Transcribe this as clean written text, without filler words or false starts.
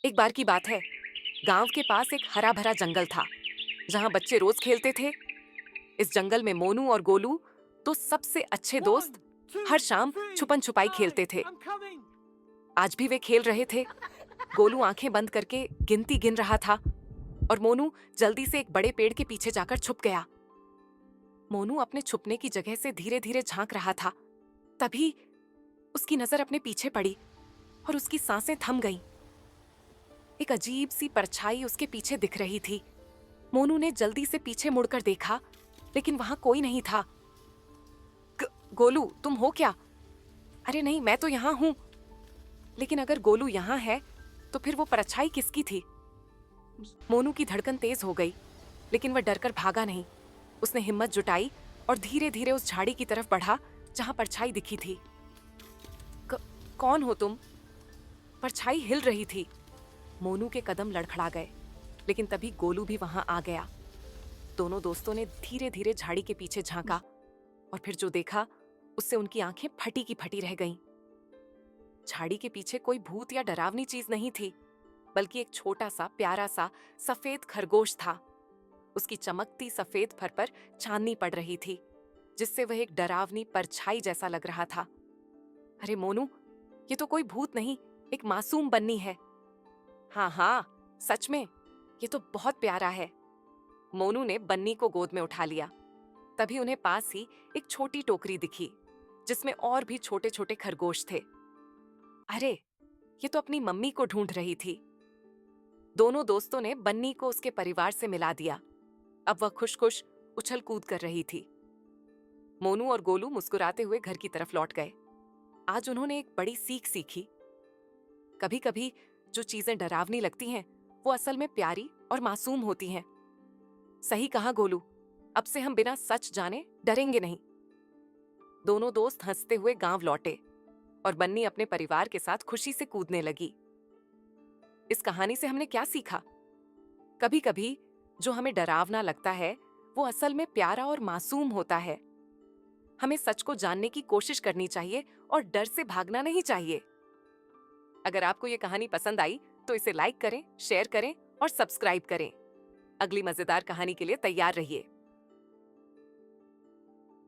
एक बार की बात है, गांव के पास एक हरा भरा जंगल था जहां बच्चे रोज खेलते थे। इस जंगल में मोनू और गोलू तो सबसे अच्छे दोस्त One, हर two, शाम three, छुपन छुपाई go! खेलते थे। I'm coming! आज भी वे खेल रहे थे। गोलू आंखें बंद करके गिनती गिन रहा था और मोनू जल्दी से एक बड़े पेड़ के पीछे जाकर छुप गया। मोनू अपने छुपने की जगह से धीरे धीरे झांक रहा था। तभी उसकी नजर अपने पीछे पड़ी और उसकी सांसें थम गईं। एक अजीब सी परछाई उसके पीछे दिख रही थी। मोनू ने जल्दी से पीछे मुड़कर देखा, लेकिन वहां कोई नहीं था। गोलू, तुम हो क्या? अरे नहीं, मैं तो यहाँ हूं। लेकिन अगर गोलू यहाँ है तो फिर वो परछाई किसकी थी? मोनू की धड़कन तेज हो गई, लेकिन वह डरकर भागा नहीं। उसने हिम्मत जुटाई और धीरे धीरे उस झाड़ी की तरफ बढ़ा जहां परछाई दिखी थी। कौन हो तुम? परछाई हिल रही थी। मोनू के कदम लड़खड़ा गए, लेकिन तभी गोलू भी वहां आ गया। दोनों दोस्तों ने धीरे धीरे झाड़ी के पीछे झांका और फिर जो देखा उससे उनकी आंखें फटी की फटी रह गईं। झाड़ी के पीछे कोई भूत या डरावनी चीज नहीं थी, बल्कि एक छोटा सा प्यारा सा सफेद खरगोश था। उसकी चमकती सफेद फर पर चांदनी पड़ रही थी, जिससे वह एक डरावनी परछाई जैसा लग रहा था। अरे मोनू, ये तो कोई भूत नहीं, एक मासूम बन्नी है। हाँ हाँ, सच में ये तो बहुत प्यारा है। मोनू ने बन्नी को गोद में उठा लिया। तभी उन्हें पास ही एक छोटी टोकरी दिखी, जिसमें और भी छोटे छोटे खरगोश थे। अरे, ये तो अपनी मम्मी को ढूंढ रही थी। दोनों दोस्तों ने बन्नी को उसके परिवार से मिला दिया। अब वह खुश खुश उछल कूद कर रही थी। मोनू और गोलू मुस्कुराते हुए घर की तरफ लौट गए। आज उन्होंने एक बड़ी सीख सीखी। कभी कभी जो चीजें डरावनी लगती हैं, वो असल में प्यारी और मासूम होती हैं। सही कहा गोलू, अब से हम बिना सच जाने डरेंगे नहीं। दोनों दोस्त हंसते हुए गांव लौटे और बन्नी अपने परिवार के साथ खुशी से कूदने लगी। इस कहानी से हमने क्या सीखा? कभी कभी जो हमें डरावना लगता है, वो असल में प्यारा और मासूम होता है। हमें सच को जानने की कोशिश करनी चाहिए और डर से भागना नहीं चाहिए। अगर आपको ये कहानी पसंद आई तो इसे लाइक करें, शेयर करें और सब्सक्राइब करें। अगली मजेदार कहानी के लिए तैयार रहिए।